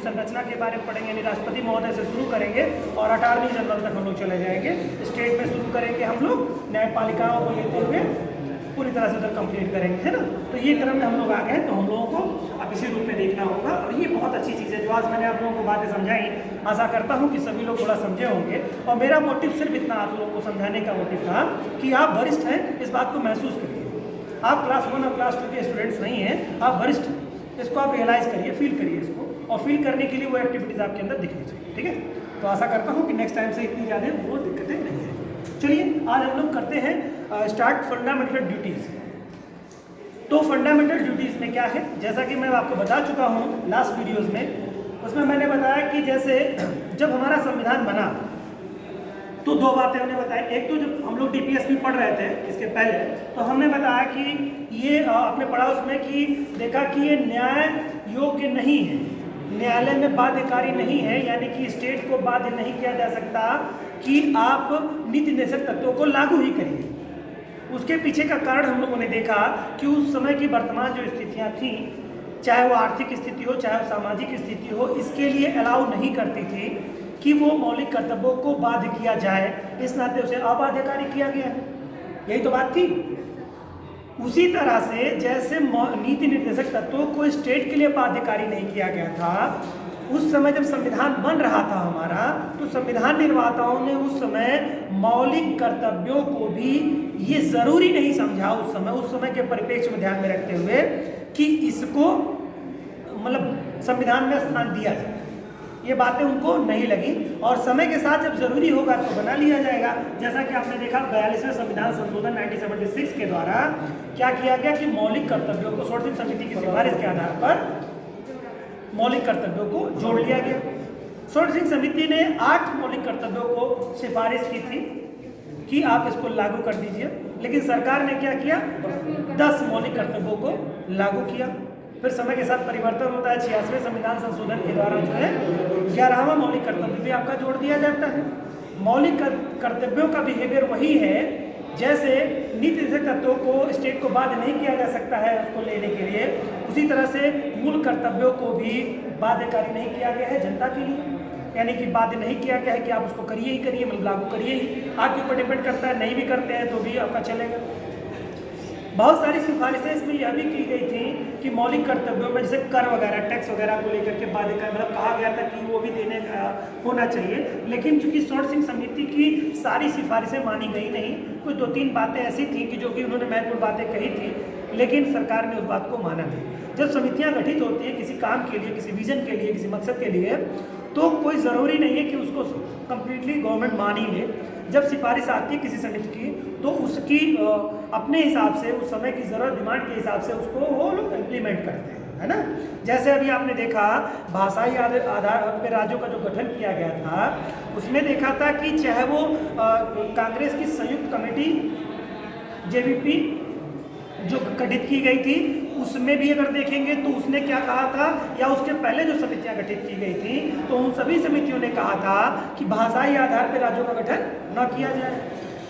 संरचना के बारे में पढ़ेंगे, यानी राष्ट्रपति महोदय से शुरू करेंगे और अटॉर्नी जनरल तक हम लोग चले जाएंगे। स्टेट में शुरू करेंगे हम लोग, न्यायपालिकाओं को लेते हुए पूरी तरह से उधर कंप्लीट करेंगे, है ना। तो ये क्रम में हम लोग आ गए, तो हम लोगों को अब इसी रूप में देखना होगा। और ये बहुत अच्छी चीज़ है जो आज मैंने आप लोगों को बातें समझाई। आशा करता हूँ कि सभी लोग थोड़ा समझे होंगे। और मेरा मोटिव सिर्फ इतना आप लोगों को समझाने का मोटिव था कि आप वरिष्ठ हैं, इस बात को महसूस करिए। आप क्लास 1 और क्लास 2 के स्टूडेंट्स नहीं हैं, आप वरिष्ठ हैं। इसको आप रियलाइज़ करिए, फील करिए इसको, और फील करने के लिए वो एक्टिविटीज़ आपके अंदर दिखनी चाहिए, ठीक है। तो आशा करता हूँ कि नेक्स्ट टाइम से इतनी ज़्यादा वो दिक्कतें नहीं हैं। चलिए आज हम लोग करते हैं स्टार्ट फंडामेंटल ड्यूटीज़। तो फंडामेंटल ड्यूटीज़ में क्या है, जैसा कि मैं आपको बता चुका हूँ लास्ट वीडियोज़ में, उसमें मैंने बताया कि जैसे जब हमारा संविधान बना तो दो बातें हमने बताई। एक तो जब हम लोग डीपीएसपी पढ़ रहे थे इसके पहले, तो हमने बताया कि ये आपने पढ़ा उसमें कि देखा कि ये न्याय योग्य नहीं है, न्यायालय में बाध्यकारी नहीं है, यानी कि स्टेट को बाध्य नहीं किया जा सकता कि आप नीति निर्देशक तत्वों को लागू ही करिए। उसके पीछे का कारण हम लोगों ने देखा कि उस समय की वर्तमान जो स्थितियाँ थीं, चाहे वो आर्थिक स्थिति हो, चाहे वो सामाजिक स्थिति हो, इसके लिए अलाउ नहीं करती थी कि वो मौलिक कर्तव्यों को बाध्य किया जाए, इस नाते उसे अबाध्यकारी किया गया है। यही तो बात थी। उसी तरह से जैसे नीति निर्देशक तत्वों को स्टेट के लिए बाध्यकारी नहीं किया गया था, उस समय जब संविधान बन रहा था हमारा, तो संविधान निर्माताओं ने उस समय मौलिक कर्तव्यों को भी ये जरूरी नहीं समझा उस समय के परिप्रेक्ष्य में ध्यान में रखते हुए कि इसको मतलब संविधान में स्थान दिया जाए। ये बातें उनको नहीं लगी, और समय के साथ जब जरूरी होगा तो बना लिया जाएगा। जैसा कि आपने देखा 42वें संविधान संशोधन 1976 के द्वारा क्या किया गया कि मौलिक कर्तव्यों को षोडशी समिति की सिफारिश के आधार पर मौलिक कर्तव्यों को जोड़ लिया गया। षोडशी समिति ने 8 मौलिक कर्तव्यों को सिफारिश की थी कि आप इसको लागू कर दीजिए, लेकिन सरकार ने क्या किया, 10 मौलिक कर्तव्यों को लागू किया। फिर समय के साथ परिवर्तन होता है, 86वें संविधान संशोधन के द्वारा जो है 11वां मौलिक कर्तव्य भी आपका जोड़ दिया जाता है। मौलिक कर्तव्यों का बिहेवियर वही है, जैसे नीति निर्देशक तत्वों को स्टेट को बाध्य नहीं किया जा सकता है उसको लेने के लिए, उसी तरह से मूल कर्तव्यों को भी बाध्यकारी नहीं किया गया है जनता के लिए, यानी कि बाध्य नहीं किया गया है कि आप उसको करिए ही करिए, मतलब लागू करिए ही। आपके ऊपर डिपेंड करता है, नहीं भी करते हैं तो भी आपका चलेगा। बहुत सारी सिफारिशें इसमें यह भी की गई थी कि मौलिक कर्तव्यों में जैसे कर वगैरह, टैक्स वगैरह को लेकर के बाध्यकारी, मतलब कहा गया था कि वो भी देने का होना चाहिए, लेकिन चूंकि षोडशी समिति की सारी सिफारिशें मानी गई नहीं, कुछ 2-3 बातें ऐसी थी कि जो कि उन्होंने महत्वपूर्ण बातें कही थी, लेकिन सरकार ने उस बात को माना नहीं। जब समितियाँ गठित होती हैं किसी काम के लिए, किसी विजन के लिए, किसी मकसद के लिए, तो कोई ज़रूरी नहीं है कि उसको कम्प्लीटली गवर्नमेंट मान ही ले। जब सिफारिश आती है किसी समिति की, तो उसकी अपने हिसाब से, उस समय की ज़रूरत, डिमांड के हिसाब से उसको वो लोग इम्प्लीमेंट करते हैं, है ना। जैसे अभी आपने देखा भाषाई आधार पर राज्यों का जो गठन किया गया था, उसमें देखा था कि चाहे वो कांग्रेस की संयुक्त कमेटी जेवीपी जो गठित की गई थी, उसमें भी अगर देखेंगे तो उसने क्या कहा था, या उसके पहले जो समितियां गठित की गई थी, तो उन सभी समितियों ने कहा था कि भाषाई आधार पर राज्यों का गठन न किया जाए।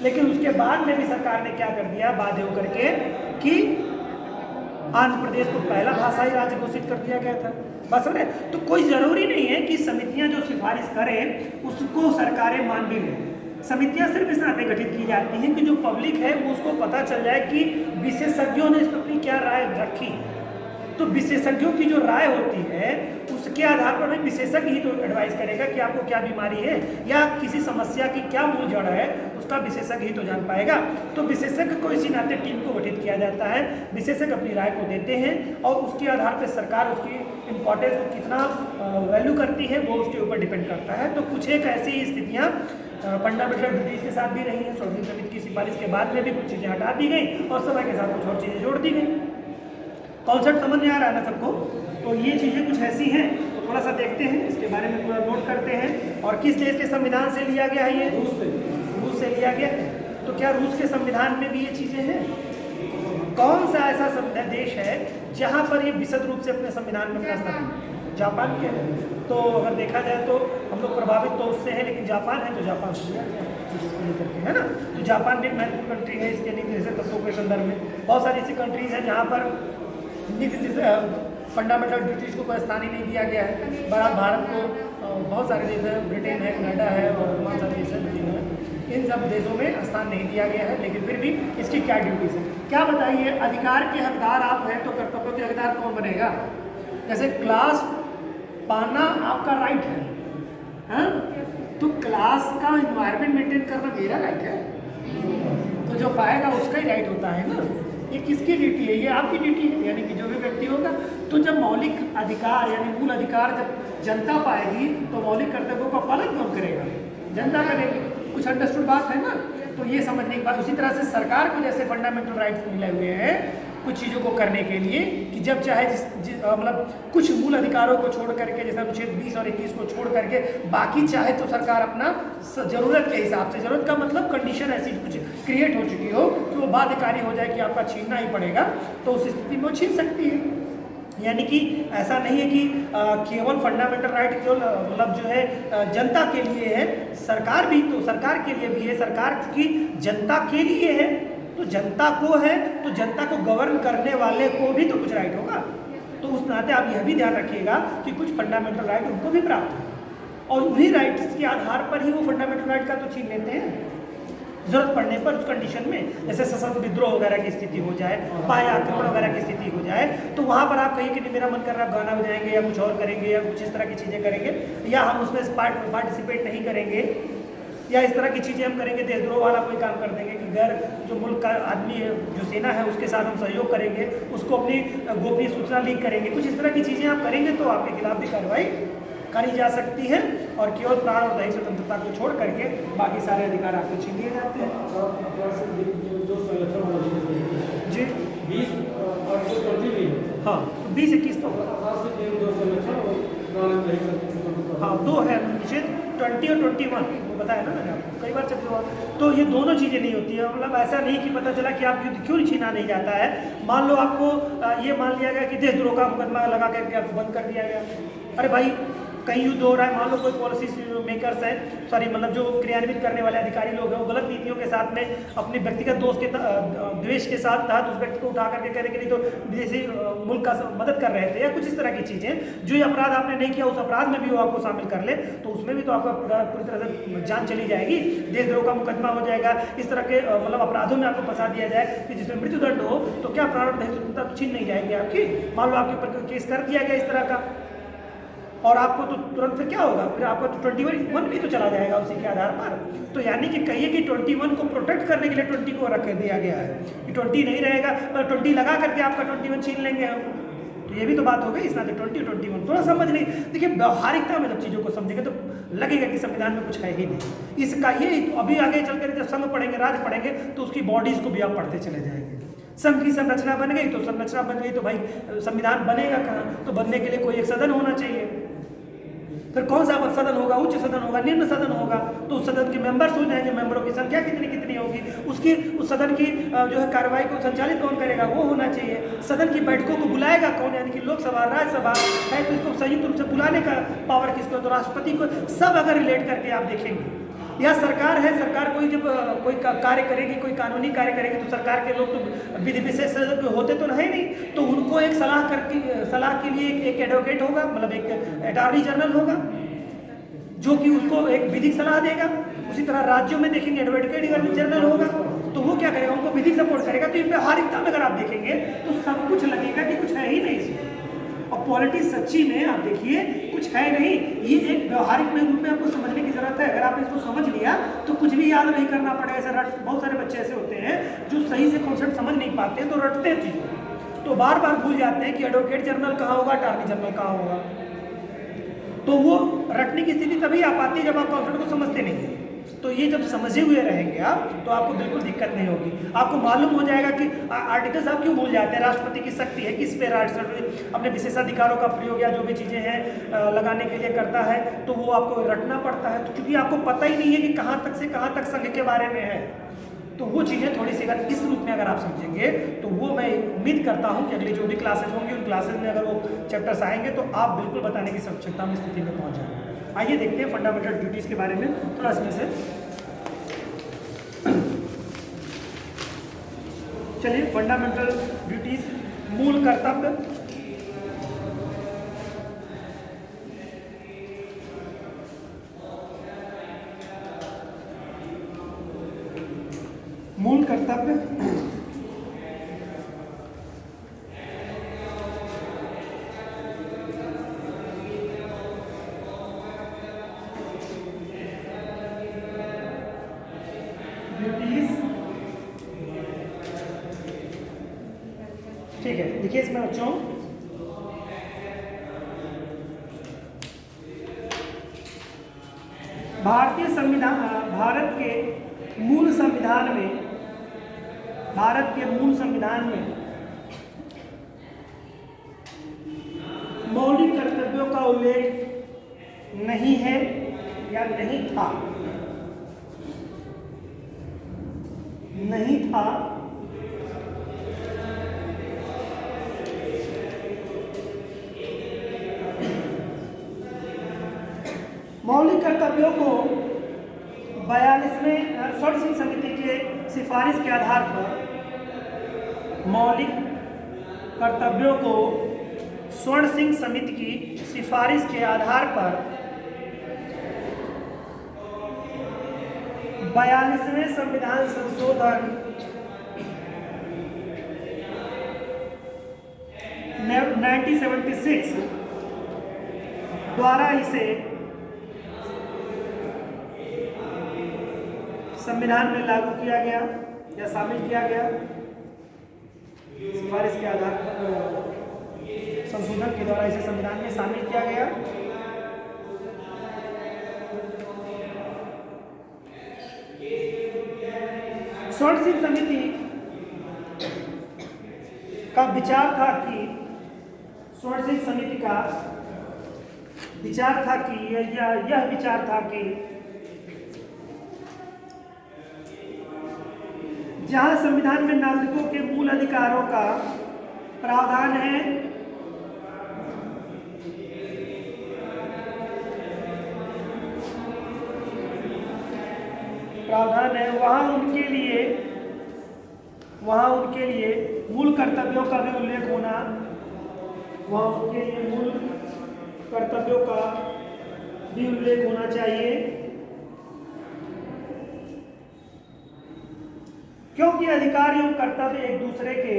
लेकिन उसके बाद में भी सरकार ने क्या कर दिया, बाध्य होकर के, कि आंध्र प्रदेश को पहला भाषाई राज्य घोषित कर दिया गया था। बस है, तो कोई ज़रूरी नहीं है कि समितियां जो सिफारिश करें उसको सरकारें मान भी लें। समितियां सिर्फ इस नाते गठित की जाती हैं कि जो पब्लिक है वो उसको पता चल जाए कि विशेषज्ञों ने इस पर अपनी क्या राय रखी है। तो विशेषज्ञों की जो राय होती है उसके आधार पर विशेषज्ञ ही तो एडवाइस करेगा कि आपको क्या बीमारी है या किसी समस्या की क्या मूल जड़ है, उसका विशेषज्ञ ही तो जान पाएगा। तो विशेषज्ञ को इसी नाते टीम को गठित किया जाता है, विशेषज्ञ अपनी राय को देते हैं और उसके आधार पर सरकार उसकी इम्पोर्टेंस को कितना वैल्यू करती है वो उसके ऊपर डिपेंड करता है। तो कुछ एक ऐसी स्थितियाँ फंडामेंटल ड्यूटीज़ के साथ भी रही हैं। षोडशी समिति की सिफारिश के बाद में भी कुछ चीज़ें हटा दी गई और समय के साथ कुछ और चीज़ें जोड़ दी गई। कॉन्सेप्ट समझ में आ रहा है ना सबको? तो ये चीज़ें कुछ ऐसी हैं, तो थोड़ा सा देखते हैं इसके बारे में, थोड़ा नोट करते हैं। और किस देश के संविधान से लिया गया है ये? रूस से लिया गया है। तो क्या रूस के संविधान में भी ये चीज़ें हैं? कौन सा ऐसा देश है जहाँ पर ये विशद रूप से अपने संविधान में प्रस्तावित? जापान के है। तो अगर देखा जाए तो हम लोग प्रभावित तो उससे हैं, लेकिन जापान है तो जापान से करके, है ना। तो जापान भी एक महत्वपूर्ण कंट्री है इसके नीति निर्देशक तत्वों के संदर्भ में। बहुत सारी ऐसी कंट्रीज हैं जहाँ पर फंडामेंटल ड्यूटीज़ को कोई स्थान ही नहीं दिया गया है। बहरहाल भारत को बहुत सारे देश हैं, ब्रिटेन है, कनाडा है और बहुत सारे देश हैं, ब्रिटेन है, इन सब देशों में स्थान नहीं दिया गया है। लेकिन फिर भी इसकी क्या ड्यूटीज़ है, क्या बताइए। अधिकार के हकदार आप हैं तो कर्तव्यों के हकदार कौन बनेगा। जैसे क्लास पाना आपका राइट है, हाँ? तो क्लास का इन्वायरमेंट मेंटेन करना मेरा राइट है, तो जो पाएगा उसका ही राइट होता है ना। ये किसकी ड्यूटी है, ये आपकी ड्यूटी है। यानी कि जो भी व्यक्ति होगा, तो जब मौलिक अधिकार यानी मूल अधिकार जब जनता पाएगी तो मौलिक कर्तव्यों का पालन कौन करेगा, जनता करेगी। कुछ अंडरस्टूड बात है ना। तो ये समझने की बात। उसी तरह से सरकार को जैसे फंडामेंटल राइट्स मिले हुए हैं कुछ चीज़ों को करने के लिए, कि जब चाहे मतलब कुछ मूल अधिकारों को छोड़ करके, जैसे अनुच्छेद 20 और 21 को छोड़ करके बाकी चाहे तो सरकार अपना ज़रूरत के हिसाब से, ज़रूरत का मतलब कंडीशन ऐसी कुछ क्रिएट हो चुकी हो कि वो बाध्यकारी हो जाए कि आपका छीनना ही पड़ेगा, तो उस स्थिति में वो छीन सकती है। यानी कि ऐसा नहीं है कि केवल फंडामेंटल राइट केवल मतलब जो है जनता के लिए है, सरकार भी तो सरकार के लिए भी है। सरकार की जनता के लिए है तो जनता को है, तो जनता को गवर्न करने वाले को भी तो कुछ राइट होगा। तो उस नाते आप यह भी ध्यान रखिएगा कि कुछ फंडामेंटल राइट उनको भी प्राप्त है और उन्हीं राइट्स के आधार पर ही वो फंडामेंटल राइट का तो छीन लेते हैं जरूरत पड़ने पर उस कंडीशन में। जैसे सशस्त्र विद्रोह वगैरह की स्थिति हो जाए, बाह्य आक्रमण वगैरह की स्थिति हो जाए, तो वहाँ पर आप कहीं कि नहीं मेरा मन कर रहा है गाना बजाएंगे या कुछ और करेंगे या कुछ इस तरह की चीज़ें करेंगे, या हम उसमें पार्टिसिपेट नहीं करेंगे, या इस तरह की चीज़ें हम करेंगे, देशद्रोह वाला कोई काम कर देंगे कि गैर जो मुल्क का आदमी है, जो सेना है उसके साथ हम सहयोग करेंगे, उसको अपनी गोपनीय सूचना लीक करेंगे, कुछ इस तरह की चीज़ें आप करेंगे तो आपके खिलाफ भी कार्रवाई करी जा सकती है और केवल प्राण और दैहिक स्वतंत्रता को छोड़ करके बाकी सारे अधिकार आपको छीन लिए जाते हैं। जी 20 और 20 हाँ 20-21 तो हाँ दो है अनुच्छेद 20 और 21 वो बताया ना मैंने आपको कई बार चल हुआ। तो ये दोनों चीज़ें नहीं होती है। मतलब ऐसा नहीं कि पता चला कि आप युद्ध क्यों छीना नहीं जाता है। मान लो आपको ये मान लिया गया कि देशद्रोह का मुकदमा लगा करके आपको बंद कर दिया गया। अरे भाई कहीं युद्ध हो रहा है, मान लो कोई पॉलिसी मेकर्स हैं, सॉरी मतलब जो क्रियान्वित करने वाले अधिकारी लोग हैं, वो गलत नीतियों के साथ में अपने व्यक्तिगत दोष के द्वेष के साथ तहत उस व्यक्ति को उठा करके करने के लिए तो विदेशी मुल्क का मदद कर रहे थे या कुछ इस तरह की चीज़ें, जो ये अपराध आपने नहीं किया उस अपराध में भी वो आपको शामिल कर ले तो उसमें भी तो आपका पूरी तरह से जान चली जाएगी, देशद्रोह का मुकदमा हो जाएगा। इस तरह के मतलब अपराधों में आपको फंसा दिया जाए कि जिसमें मृत्युदंड हो तो क्या प्राण और दैहिक स्वतंत्रता छीन नहीं जाएगी आपकी। मान लो आपके ऊपर केस कर दिया गया इस तरह का और आपको तो तुरंत फिर क्या होगा, फिर आपका तो 21 भी तो चला जाएगा उसी के आधार पर। तो यानी कि कहिए कि 21 को प्रोटेक्ट करने के लिए 20 को रख दिया गया है कि 20 नहीं रहेगा पर 20 लगा करके आपका 21 छीन लेंगे हम। तो ये भी तो बात हो गई। इस नाते 20-21 थोड़ा समझ नहीं। देखिए व्यवहारिकता में जब चीज़ों को समझेंगे तो लगेगा कि संविधान में कुछ है ही नहीं इसका। ये अभी आगे चल कर जब संघ पढ़ेंगे, राज पढ़ेंगे तो उसकी बॉडीज़ को भी आप पढ़ते चले जाएंगे। संघ की संरचना बन गई तो संरचना बन गई तो भाई संविधान बनेगा कहाँ, तो बनने के लिए कोई एक सदन होना चाहिए। फिर कौन सा सदन होगा, उच्च सदन होगा, निम्न सदन होगा, तो उस सदन के मेंबर्स हो जाएंगे, मेंबरों की संख्या कितनी कितनी होगी, उसकी उस सदन की जो है कार्रवाई को संचालित कौन करेगा वो होना चाहिए। सदन की बैठकों को बुलाएगा कौन, यानी कि लोकसभा राज्यसभा है तो इसको संयुक्त रूप से बुलाने का पावर किसको, तो राष्ट्रपति को। सब अगर रिलेट करके आप देखेंगे या सरकार है, सरकार कोई जब कोई कार्य करेगी, कोई कानूनी कार्य करेगी तो सरकार के लोग तो विधि विशेषज्ञ होते तो है नहीं, तो उनको एक सलाह के लिए एक एडवोकेट होगा, मतलब एक अटॉर्नी जनरल होगा जो कि उसको एक विधिक सलाह देगा। उसी तरह राज्यों में देखेंगे एडवोकेट जनरल होगा तो वो क्या करेगा, उनको विधिक सपोर्ट करेगा। तो ये व्यवहारिकता में अगर आप देखेंगे तो सब कुछ लगेगा कि कुछ है ही नहीं इसमें। और पॉलिटिक्स सच्ची में आप देखिए कुछ है नहीं। ये एक व्यवहारिक में रूप में आपको समझने की जरूरत है। अगर आपने इसको समझ लिया तो कुछ भी याद नहीं करना पड़ेगा। ऐसे बहुत सारे बच्चे ऐसे होते हैं जो सही से कॉन्सेप्ट समझ नहीं पाते तो रटते हैं चीज़ों, तो बार बार भूल जाते हैं कि एडवोकेट जनरल कहाँ होगा, अटॉर्नी जनरल कहाँ होगा। तो वो रटने की स्थिति तभी आ पाती है जब आप कॉन्सेप्ट को समझते नहीं हैं। तो ये जब समझे हुए रहेंगे आप तो आपको बिल्कुल दिक्कत नहीं होगी। आपको मालूम हो जाएगा कि आर्टिकल्स आप क्यों भूल जाते हैं, राष्ट्रपति की शक्ति है, किस पे राष्ट्रपति अपने विशेषाधिकारों का प्रयोग या जो भी चीज़ें हैं लगाने के लिए करता है, तो वो आपको रटना पड़ता है। तो क्योंकि आपको पता ही नहीं है कि कहाँ तक से कहाँ तक संघ के बारे में है, तो वो चीज़ें थोड़ी सी अगर इस रूप में अगर आप समझेंगे तो वो मैं उम्मीद करता हूँ कि अगली जो भी क्लासेज होंगी उन क्लासेज में अगर वो चैप्टर्स आएंगे तो आप बिल्कुल बताने की सक्षमता में स्थिति में पहुँच जाएंगे। आइए देखते हैं फंडामेंटल ड्यूटीज़ के बारे में थोड़ा इसमें से। चलिए फंडामेंटल ड्यूटीज़ मूल कर्तव्य। मूल कर्तव्य ड्यूटीज। ठीक है, देखिए इसमें बच्चों भारतीय संविधान, भारत के मूल संविधान में मौलिक कर्तव्यों का उल्लेख नहीं है या नहीं था। मौलिक कर्तव्यों को 42वें स्वर्ण सिंह समिति के सिफारिश के आधार पर मौलिक कर्तव्यों को स्वर्ण सिंह समिति की सिफारिश के आधार पर 42वें संविधान संशोधन 1976 द्वारा इसे संविधान में लागू किया गया या शामिल किया गया। सिफारिश के आधार पर संशोधन के द्वारा इसे संविधान में शामिल किया गया। स्वर्ण सिंह समिति का विचार था कि यह विचार था कि जहां संविधान में नागरिकों के मूल अधिकारों का प्रावधान है, वहां उनके लिए मूल कर्तव्यों का भी उल्लेख होना, चाहिए, क्योंकि अधिकार एवं कर्तव्य एक दूसरे के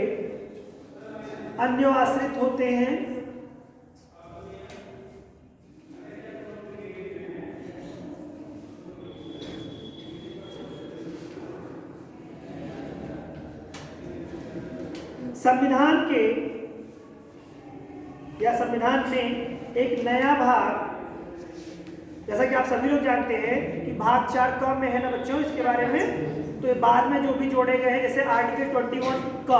अन्योन्याश्रित होते हैं। संविधान में एक नया भाग, जैसा कि आप सभी लोग जानते हैं कि भाग 4 क में है ना बच्चों, इसके बारे में तो ये बाद में जो भी जोड़े गए हैं, जैसे आर्टिकल 21 क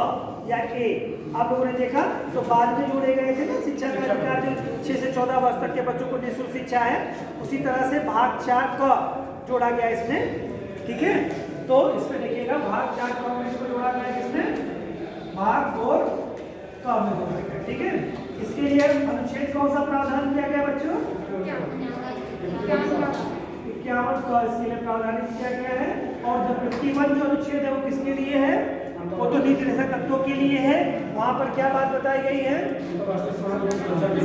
या ए आप लोगों ने देखा, तो बाद में जोड़े गए थे ना शिक्षा का अधिकार, जो 6 से 14 वर्ष तक के बच्चों को निःशुल्क शिक्षा है, उसी तरह से भाग 4 क जोड़ा गया इसमें। ठीक है, तो इसमें देखिएगा भाग 4 क में इसको जोड़ा गया, इसमें भाग 4 क में जोड़ा गया। ठीक है, इसके लिए अनुच्छेद कौन सा प्रावधान किया गया बच्चों? 51 का इसके लिए प्रावधान किया गया है। और जो 51 जो अनुच्छेद है वो किसके लिए है? वो तो नीति निषेध तत्वों के लिए है। वहां पर क्या बात बताई गई है?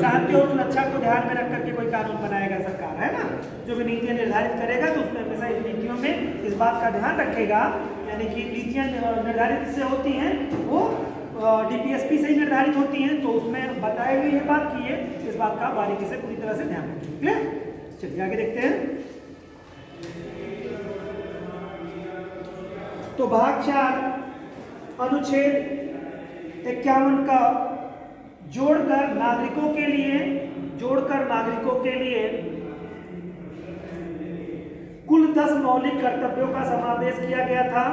शांति और सुरक्षा को ध्यान में रख करके कोई कानून बनाएगा सरकार, है ना, जो भी नीतियां निर्धारित करेगा तो उसमें हमेशा इस नीतियों में इस बात का ध्यान रखेगा, यानी कि नीतियां निर्धारित इससे होती हैं वो डीपीएसपी से ही निर्धारित होती हैं, तो उसमें बताई गई है बात की है, इस बात का बारीकी से पूरी तरह से ध्यान रखें। क्लियर? चलिए आगे देखते हैं। तो भाग 4 अनुच्छेद 51 का जोड़कर नागरिकों के लिए कुल 10 मौलिक कर्तव्यों का समावेश किया गया था।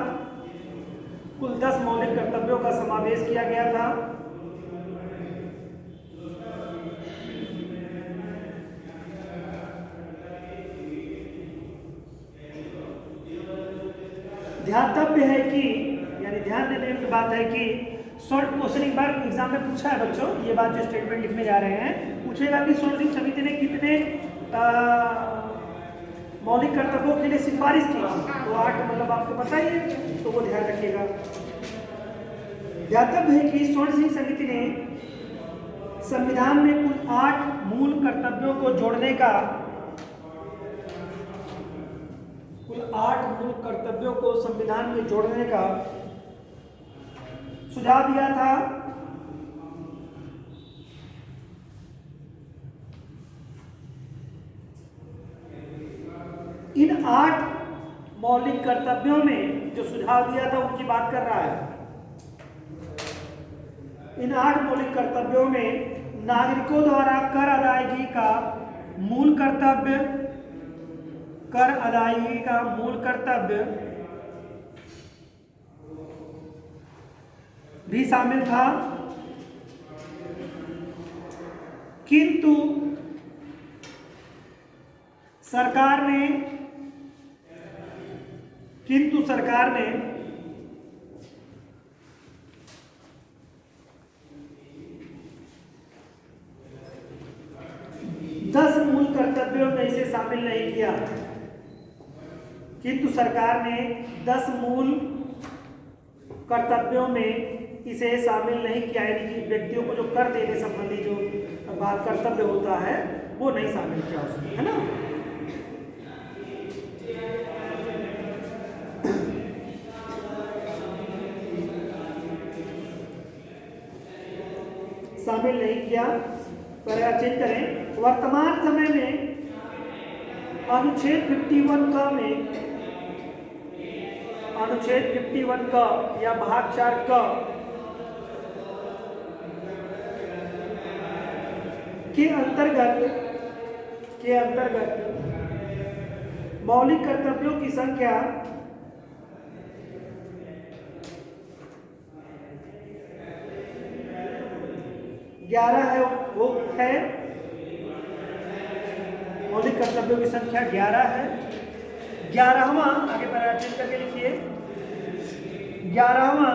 ध्यातव्य है कि, यानी ध्यान देने की बात है कि शॉर्ट क्वेश्चन एक बार एग्जाम में पूछा है बच्चों, ये बात जो स्टेटमेंट लिखने जा रहे हैं, पूछेगा कि स्वर्ण सिंह समिति ने कितने मौलिक कर्तव्यों के लिए सिफारिश की, तो 8 मतलब आपको पता ही है, तो वो ध्यान रखिएगा। ध्यातव्य है कि स्वर्ण सिंह समिति ने संविधान में कुल 8 मूल कर्तव्यों को जोड़ने का कुल 8 मूल कर्तव्यों को संविधान में जोड़ने का सुझाव दिया था। इन 8 मौलिक कर्तव्यों में जो सुझाव दिया था उनकी बात कर रहा है। इन 8 मौलिक कर्तव्यों में नागरिकों द्वारा कर अदायगी का मूल कर्तव्य, कर अदायगी का मूल कर्तव्य भी शामिल था, किंतु सरकार ने 10 मूल कर्तव्यों में इसे शामिल नहीं किया। किंतु सरकार ने 10 मूल कर्तव्यों में इसे शामिल नहीं किया, यानी कि व्यक्तियों को जो कर देने संबंधी जो बात कर्तव्य होता है वो नहीं शामिल किया उसमें, है ना। शामिल नहीं किया। पैराग्राफ चेंज करें। वर्तमान समय में अनुच्छेद 51 क में, अनुच्छेद 51 क या भाग 4 क के अंतर्गत मौलिक कर्तव्यों की संख्या 11 है। वो है मौलिक कर्तव्यों की संख्या 11 है। 11वां, आगे पैराग्राफ करके लिखिए, 11वां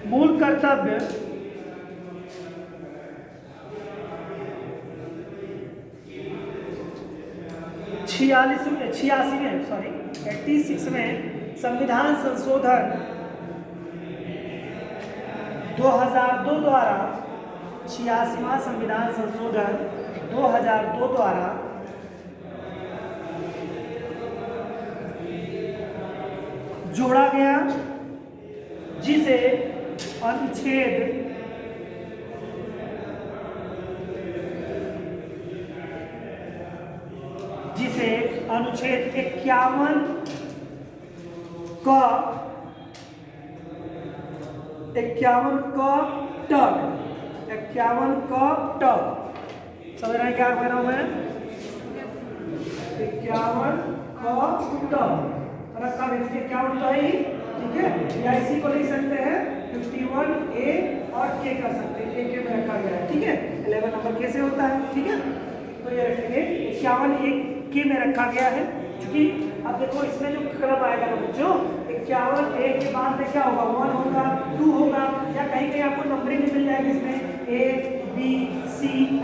मूल कर्तव्य 86 में संविधान संशोधन 2002 द्वारा, 86वां संविधान संशोधन 2002 द्वारा जोड़ा गया, जिसे अनुच्छेद 51 क समझ रहे हैं क्या कह रहा हूं मैं? 51 क रखा है, 51 तो ही, ठीक है, या इसी को लिख सकते हैं 51A और K कर सकते हैं, K में रखा गया है, ठीक है। 11 नंबर कैसे होता है, ठीक है, तो ये रखेंगे 51 K में रखा गया है। क्योंकि अब देखो इसमें जो क्रम आएगा ना बच्चों, 51A के बाद में क्या होगा, 1 होगा, 2 होगा, या कहीं कहीं आपको नंबरिंग मिल जाएगी इसमें A B C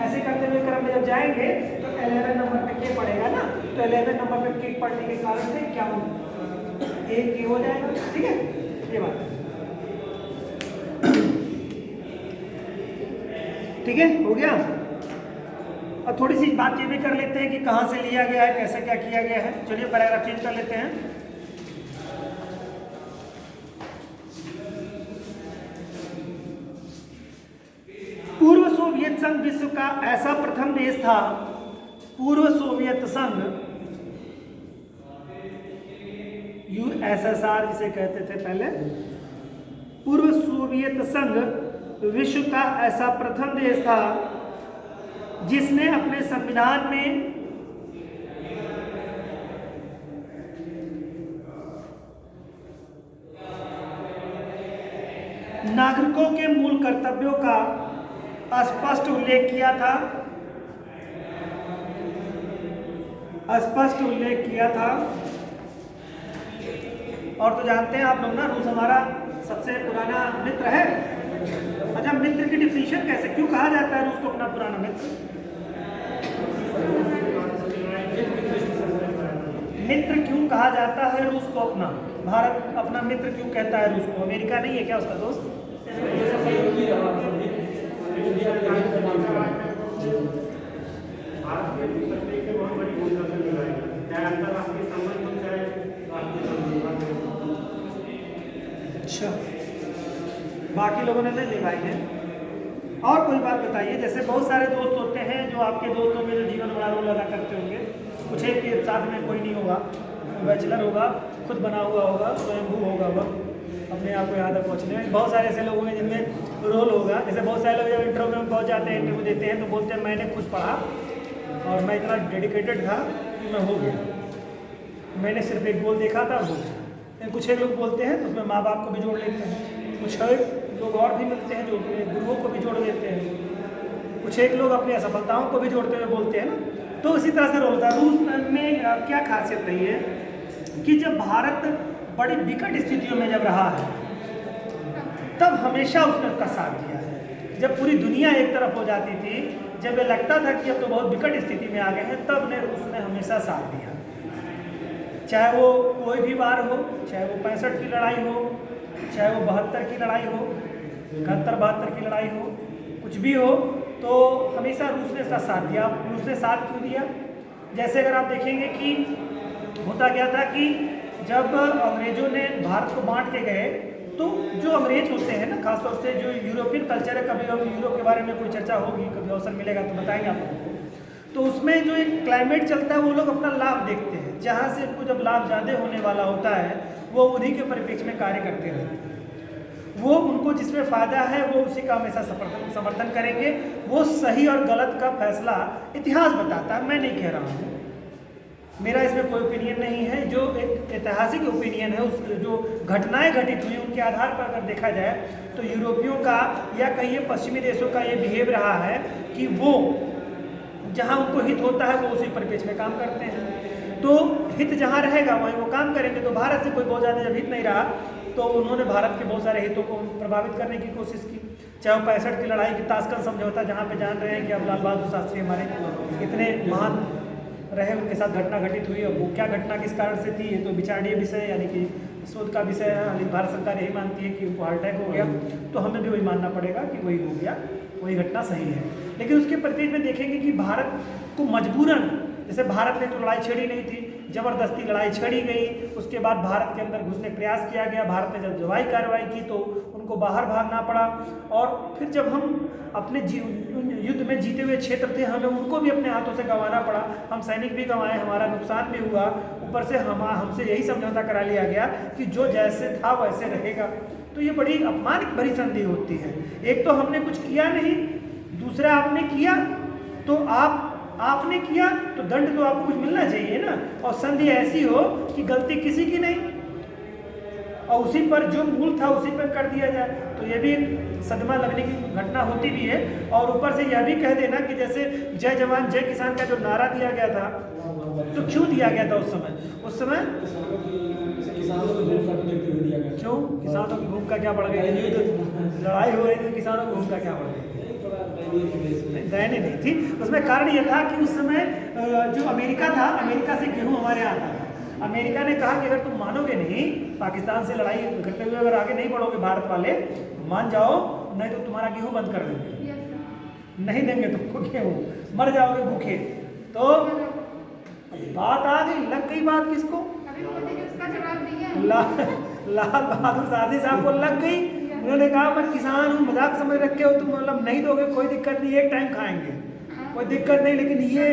ऐसे करते हुए क्रम में जब जाएंगे तो 11 नंबर पे K पड़ेगा ना, तो 11 नंबर पे K पड़ने के कारण से 51 A K हो जाएगा, ठीक है, ये बात, ठीक है, हो गया। अब थोड़ी सी बात ये भी कर लेते हैं कि कहाँ से लिया गया है, कैसे क्या किया गया है। चलिए पैराग्राफ चेंज कर लेते हैं। पूर्व सोवियत संघ विश्व का ऐसा प्रथम देश था, पूर्व सोवियत संघ, USSR जिसे कहते थे पहले, पूर्व सोवियत संघ विश्व का ऐसा प्रथम देश था जिसने अपने संविधान में नागरिकों के मूल कर्तव्यों का स्पष्ट उल्लेख किया था, स्पष्ट उल्लेख किया था। और तो जानते हैं आप लोग ना, रूस हमारा सबसे पुराना मित्र है। अच्छा, मित्र की डिफिनीशन कैसे, क्यों कहा जाता है रूस को अपना पुराना मित्र? मित्र क्यों कहा जाता है रूस को अपना? भारत अपना मित्र क्यों कहता है रूस को? अमेरिका नहीं है क्या उसका दोस्त? भारत के बहुत बड़ी भूमिका निभाएगा। अच्छा, बाकी लोगों ने नहीं ले पाए हैं। और कोई बात बताइए, जैसे बहुत सारे दोस्त होते हैं जो आपके दोस्तों में जो जीवन बड़ा रोल अदा करते होंगे, कुछ एक के साथ में कोई नहीं होगा, बैचलर होगा, खुद बना हुआ होगा, स्वयंभू होगा, वह अपने आप को यहाँ तक पहुँचने में। बहुत सारे ऐसे लोग होंगे जिनमें रोल होगा। जैसे बहुत सारे लोग जब इंटरव्यू में पहुँच जाते हैं, इंटरव्यू देते हैं, तो बोलते हैं मैंने खुद पढ़ा और मैं इतना डेडिकेटेड था कि मैं हो गया, मैंने सिर्फ एक गोल देखा था, हो गया। कुछ एक लोग बोलते हैं तो उसमें माँ बाप को भी जोड़ लेते हैं, कुछ लोग और भी मिलते हैं जो अपने गुरुओं को भी जोड़ देते हैं, कुछ एक लोग अपनी असफलताओं को भी जोड़ते हुए बोलते हैं ना। तो इसी तरह से रोल था। रूस में क्या खासियत रही है कि जब भारत बड़ी विकट स्थितियों में जब रहा है, तब हमेशा उसने उसका साथ दिया है। जब पूरी दुनिया एक तरफ हो जाती थी, जब ये लगता था कि अब तो बहुत विकट स्थिति में आ गए हैं, तब ने रूस ने हमेशा साथ दिया। चाहे वो कोई भी वार हो, चाहे वो 65 की लड़ाई हो, चाहे वो 72 की लड़ाई हो, 71-72 की लड़ाई हो, कुछ भी हो, तो हमेशा रूस ने इसका साथ दिया। रूस ने साथ क्यों दिया? जैसे अगर आप देखेंगे कि होता क्या था कि जब अंग्रेजों ने भारत को बांट के गए, तो जो अंग्रेज होते हैं ना, खासतौर से जो यूरोपियन कल्चर है, कभी हम यूरोप के बारे में कोई चर्चा होगी, कभी अवसर मिलेगा तो बताएंगे आप लोगों को। तो उसमें जो एक क्लाइमेट चलता है, वो लोग अपना लाभ देखते हैं। जहाँ से उनको जब लाभ ज़्यादा होने वाला होता है, वो उन्हीं के परिप्रेक्ष्य में कार्य करते रहते हैं। वो उनको जिसमें फ़ायदा है वो उसी का हमेशा समर्थन करेंगे। वो सही और गलत का फैसला इतिहास बताता है, मैं नहीं कह रहा हूँ, मेरा इसमें कोई ओपिनियन नहीं है। जो एक ऐतिहासिक ओपिनियन है, उस जो घटनाएं घटित हुई उनके आधार पर अगर देखा जाए, तो यूरोपियों का या कहिए पश्चिमी देशों का ये बिहेव रहा है कि वो जहाँ उनको हित होता है वो उसी परिप्रेक्ष्य में काम करते हैं। तो हित जहाँ रहेगा वहीं वो काम करेंगे। तो भारत से कोई बहुत ज़्यादा जब हित नहीं रहा, तो उन्होंने भारत के बहुत सारे हितों को प्रभावित करने की कोशिश की। चाहे वो 65 की लड़ाई की ताशकंद समझौता, जहाँ पे जान रहे हैं कि अब लाल बहादुर शास्त्री हमारे इतने महान रहे, उनके साथ घटना घटित हुई। और वो क्या घटना किस कारण से थी, ये तो विचारणीय विषय यानी कि शोध का विषय है। हालांकि भारत सरकार यही मानती है कि उनको हार्ट अटैक हो गया, तो हमें भी वही मानना पड़ेगा कि वही हो गया, वही घटना सही है। लेकिन उसके परिप्रेक्ष्य में देखेंगे कि भारत को मजबूरन, जैसे भारत ने तो लड़ाई छेड़ी नहीं थी, जबरदस्ती लड़ाई छेड़ी गई। उसके बाद भारत के अंदर घुसने का प्रयास किया गया। भारत ने जब जवाई कार्रवाई की तो उनको बाहर भागना पड़ा। और फिर जब हम अपने युद्ध में जीते हुए क्षेत्र थे, हमें उनको भी अपने हाथों से गंवाना पड़ा। हम सैनिक भी गंवाए, हमारा नुकसान भी हुआ। ऊपर से हमसे यही समझौता करा लिया गया कि जो जैसे था वैसे रहेगा। तो ये बड़ी अपमान भरी संधि होती है। एक तो हमने कुछ किया नहीं, दूसरा आपने किया, तो आपने किया तो दंड तो आपको कुछ मिलना चाहिए ना। और संधि ऐसी हो कि गलती किसी की नहीं और उसी पर जो मूल था उसी पर कर दिया जाए, तो ये भी सदमा लगने की घटना होती भी है। और ऊपर से यह भी कह देना कि जैसे जय जवान जय किसान का जो नारा दिया गया था, तो क्यों दिया गया था उस समय किसानों को दिया गया। क्यों? किसानों की भूमिका क्या बढ़ गई? युद्ध लड़ाई हो रही थी, किसानों की भूमिका क्या बढ़ गई? दयनीय नहीं थी। उसमें कारण यह था कि उस समय जो अमेरिका था, अमेरिका से गेहूं हमारे यहाँ आता था। अमेरिका ने कहा कि अगर तुम मानोगे नहीं, पाकिस्तान से लड़ाई करते हुए अगर आगे नहीं बढ़ोगे भारत वाले, मान जाओ, नहीं तो तुम्हारा गेहूं बंद कर देंगे, नहीं देंगे तुमको गेहूं, मर जाओगे भूखे। तो बात आ गई, लग गई बात किसको? लाल बहादुर शास्त्री साहब को लग गई। उन्होंने कहा मैं किसान हूँ, मजाक समझ रखे हो तुम, मतलब नहीं दोगे कोई दिक्कत नहीं, एक टाइम खाएंगे, कोई दिक्कत नहीं, लेकिन ये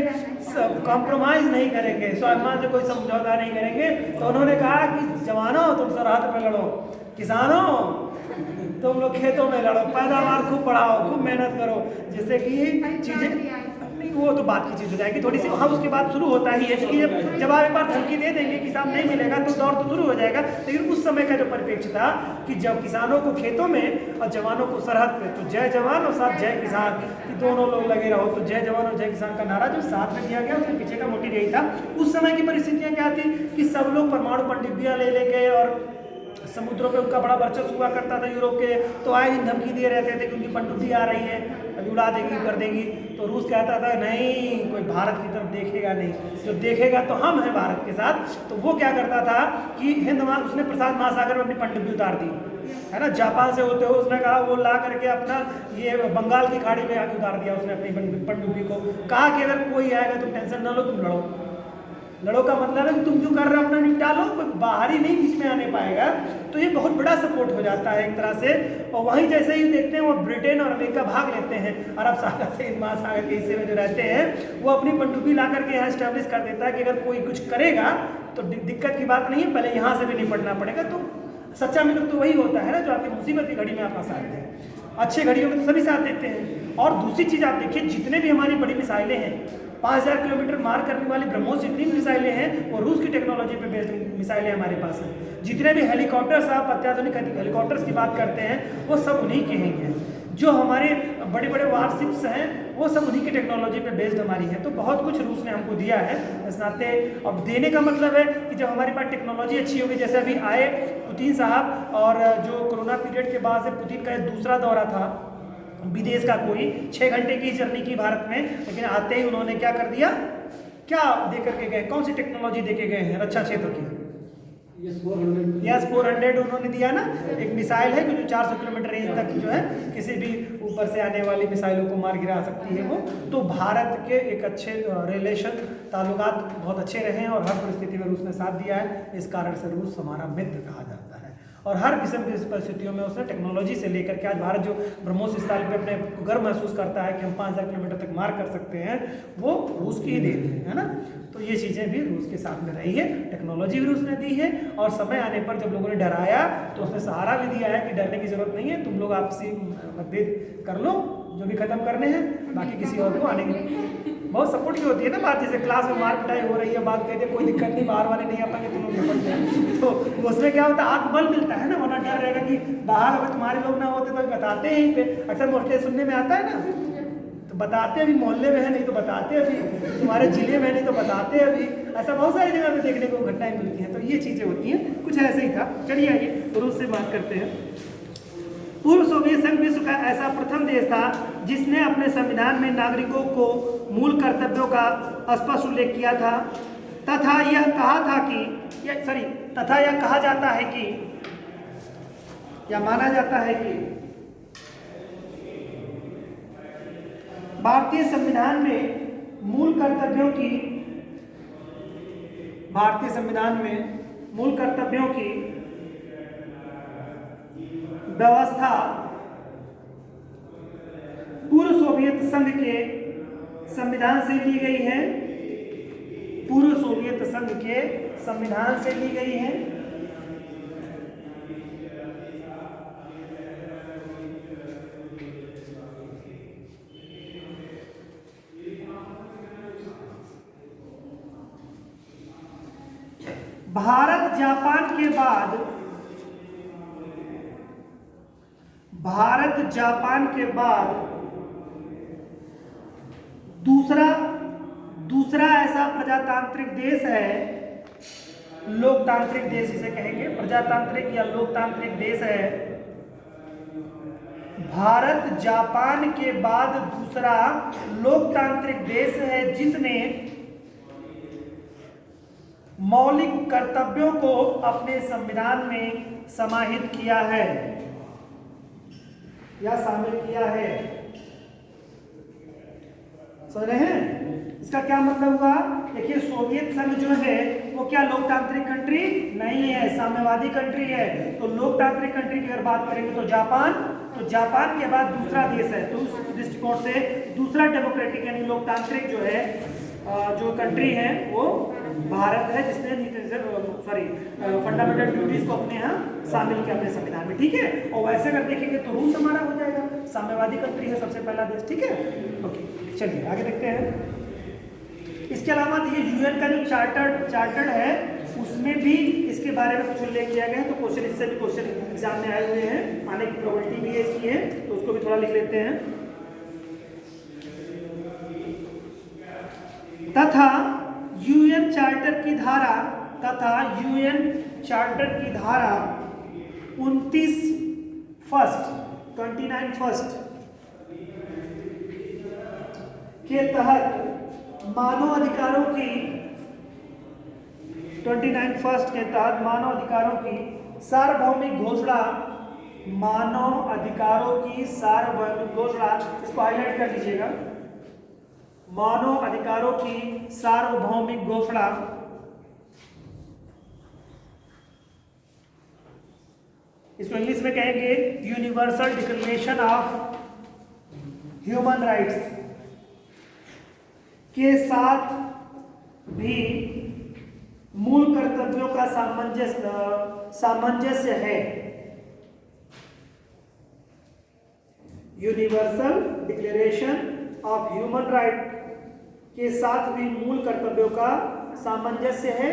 कॉम्प्रोमाइज़ नहीं करेंगे, स्वाभिमान से कोई समझौता नहीं करेंगे। तो उन्होंने कहा कि जवानों तुम सरहद पे लड़ो, किसानों तुम लोग खेतों में लड़ो, पैदावार खूब बढ़ाओ, खूब मेहनत करो, जिससे कि चीज़ें, वो तो बात की चीज़ हो जाएगी थोड़ी सी। हाँ, उसके बाद शुरू होता ही है कि जब आप एक बार धमकी दे देंगे कि साहब नहीं मिलेगा, तो दौर तो शुरू हो जाएगा। लेकिन उस समय का जो परिप्रेक्ष्य था कि जब किसानों को खेतों में और जवानों को सरहद पे, तो जय जवान और साथ जय किसान, कि दोनों लोग लगे रहो। तो जय जवान और जय किसान का नारा जो साथ में दिया गया, उसके पीछे का मोटिव यही था। उस समय की परिस्थितियाँ क्या थी कि सब लोग परमाणु पनडुब्बियाँ ले लेके, और समुद्रों पे उनका बड़ा वर्चस्व हुआ करता था यूरोप के, तो आए दिन धमकी दे रहते थे कि उनकी पनडुब्बी आ रही है, अभी उड़ा देगी, कर देगी। तो रूस कहता था नहीं, कोई भारत की तरफ देखेगा नहीं, जो देखेगा तो हम हैं भारत के साथ। तो वो क्या करता था कि उसने प्रशांत महासागर में अपनी पनडुब्बी उतार दी, है ना, जापान से होते हुए उसने कहा, वो ला करके अपना ये बंगाल की खाड़ी में उतार दिया उसने अपनी पनडुब्बी को। कहा कि अगर कोई आएगा तुम टेंशन ना लो, तुम लड़ो, लड़ो का मतलब है कि तुम जो कर रहे हो अपना निपटा लो, कोई बाहरी नहीं बीच में आने पाएगा। तो ये बहुत बड़ा सपोर्ट हो जाता है एक तरह से। और वहीं जैसे ही देखते हैं वो ब्रिटेन और अमेरिका भाग लेते हैं अरब सागर से, हिंद महासागर के हिस्से में जो रहते हैं, वो अपनी पनडुब्बी ला करके यहाँ स्टैब्लिश कर देता है कि अगर कोई कुछ करेगा तो दिक्कत की बात नहीं है, पहले यहाँ से भी निपटना पड़ेगा। तो सच्चा मित्र तो वही होता है ना जो आपकी मुसीबत की घड़ी में आपका साथ दे। अच्छे घड़ियों में तो सभी साथ देते हैं। और दूसरी चीज़ आप देखिए, जितने भी हमारी बड़ी मिसाइलें हैं, 5000 किलोमीटर मार करने वाली ब्रह्मोस जितनी मिसाइलें हैं वो रूस की टेक्नोलॉजी पे बेस्ड मिसाइलें हमारे पास हैं। जितने भी हेलीकॉप्टर्स, आप अत्याधुनिक हेलीकॉप्टर्स की बात करते हैं, वो सब उन्हीं के हैं। जो हमारे बड़े बड़े वारशिप्स हैं वो सब उन्हीं की टेक्नोलॉजी पे बेस्ड हमारी है। तो बहुत कुछ रूस ने हमको दिया है इस नाते। अब देने का मतलब है कि जब हमारे पास टेक्नोलॉजी अच्छी होगी, जैसे अभी आए पुतिन साहब, और जो कोरोना पीरियड के बाद से पुतिन का दूसरा दौरा था विदेश का, कोई 6 घंटे की जर्नी की भारत में, लेकिन आते ही उन्होंने क्या कर दिया, क्या दे करके गए, कौन सी टेक्नोलॉजी दे के गए हैं रक्षा क्षेत्र की? S-400 उन्होंने दिया ना, एक मिसाइल है जो 400 किलोमीटर रेंज तक जो है किसी भी ऊपर से आने वाली मिसाइलों को मार गिरा सकती है वो। तो भारत के एक अच्छे रिलेशन, ताल्लुकात बहुत अच्छे रहे हैं और हर परिस्थिति में रूस ने साथ दिया है। इस कारण से रूस हमारा मित्र कहा जाता है और हर किस्म की परिस्थितियों में उसने टेक्नोलॉजी से लेकर के आज भारत जो ब्रह्मोस स्थल पे अपने गर्व महसूस करता है कि हम 5000 किलोमीटर तक मार कर सकते हैं, वो रूस की ही देन है ना। तो ये चीज़ें भी रूस के साथ में रही है, टेक्नोलॉजी भी रूस ने दी है। और समय आने पर जब लोगों ने डराया तो उसने सहारा भी दिया है कि डरने की जरूरत नहीं है, तुम लोग आपसी मतभेद कर लो जो भी खत्म करने हैं, बाकी किसी और को आने की बहुत सपोर्ट की होती है ना बात। जैसे क्लास में मार पिटाई हो रही है, बात कहते हैं कोई दिक्कत नहीं, बाहर वाले नहीं आ पाएंगे, तुम लोग निपट जाए, तो उसमें क्या होता है, आत्मबल मिलता है ना। वरना डर रहेगा कि बाहर अगर तुम्हारे लोग ना होते तो बताते हैं यहीं पे, अक्सर मोस्टली सुनने में आता है ना, तो बताते अभी मोहल्ले में है, नहीं तो बताते अभी तुम्हारे जिले में, नहीं तो बताते अभी। ऐसा बहुत सारी जगह पे देखने को घटनाएं मिलती हैं। तो ये चीज़ें होती हैं, कुछ ऐसे ही था। चलिए आइए रूस से बात करते हैं। पूर्व सोवियत संघ विश्व का ऐसा प्रथम देश था जिसने अपने संविधान में नागरिकों को मूल कर्तव्यों का स्पष्ट उल्लेख किया था तथा यह कहा जाता है कि, या माना जाता है कि भारतीय संविधान में मूल कर्तव्यों की व्यवस्था पूर्व सोवियत संघ के संविधान से ली गई है, पूर्व सोवियत संघ के संविधान से ली गई है। भारत जापान के बाद दूसरा ऐसा प्रजातांत्रिक देश है, लोकतांत्रिक देश जिसे कहेंगे, प्रजातांत्रिक या लोकतांत्रिक देश है। भारत जापान के बाद दूसरा लोकतांत्रिक देश है जिसने मौलिक कर्तव्यों को अपने संविधान में समाहित किया है या शामिल किया है। समझ रहे हैं इसका क्या मतलब हुआ? देखिए, सोवियत संघ जो है वो क्या लोकतांत्रिक कंट्री नहीं है, साम्यवादी कंट्री है। तो लोकतांत्रिक कंट्री की अगर बात करेंगे तो जापान के बाद दूसरा देश है। तो उस दृष्टिकोण से दूसरा डेमोक्रेटिक यानी लोकतांत्रिक जो है जो कंट्री है वो भारत है, जिसने फंडामेंटल ड्यूटीज को अपने यहाँ शामिल किया अपने संविधान में। ठीक है, और वैसे अगर देखेंगे तो रूस हमारा हो जाएगा, साम्यवादी कंट्री है सबसे पहला देश। ठीक है, ओके, चलिए आगे देखते हैं। इसके अलावा देखिए यूएन का जो चार्टर्ड है उसमें भी इसके बारे में कुछ उल्लेख किया गया है। तो क्वेश्चन इससे भी क्वेश्चन एग्जाम में आए हुए हैं, आने की प्रोबेबिलिटी भी है इसकी है, तो उसको भी थोड़ा लिख लेते हैं। तथा यूएन चार्टर की धारा 29 फर्स्ट के तहत मानव अधिकारों की 29 फर्स्ट के तहत मानव अधिकारों की सार्वभौमिक घोषणा, मानव अधिकारों की सार्वभौमिक घोषणा, इसको हाईलाइट कर लीजिएगा। मानव अधिकारों की सार्वभौमिक घोषणा इसको इंग्लिश में कहेंगे universal declaration of human rights के साथ भी मूल कर्तव्यों का सामंजस्य है। Universal declaration of human right के साथ भी मूल कर्तव्यों का सामंजस्य है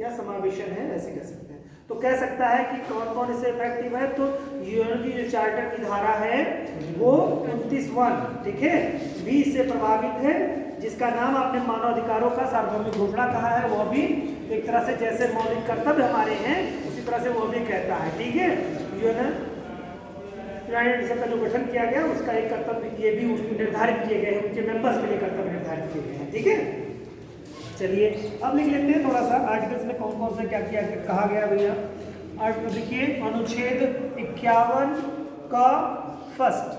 या समावेशन है, ऐसे कह सकते हैं। तो कह सकता है कि कौन कौन इससे इफेक्टिव है, तो यूएन की जो चार्टर की धारा है वो 29(1), ठीक है, भी इससे प्रभावित है, जिसका नाम आपने मानव अधिकारों का सार्वभौमिक घोषणा कहा है। वो भी एक तरह से जैसे मौलिक कर्तव्य हमारे हैं उसी तरह से वो भी कहता है, ठीक है। यूएन का जो गठन किया गया उसका एक कर्तव्य ये भी निर्धारित किए गए हैं, उनके मेंबर्स के लिए कर्तव्य निर्धारित किए गए हैं, ठीक है। चलिए अब लिख लेते हैं थोड़ा सा आर्टिकल्स में कौन कौन से क्या किया कहा गया भैया। आर्टिकल देखिए, अनुच्छेद 51 का फर्स्ट,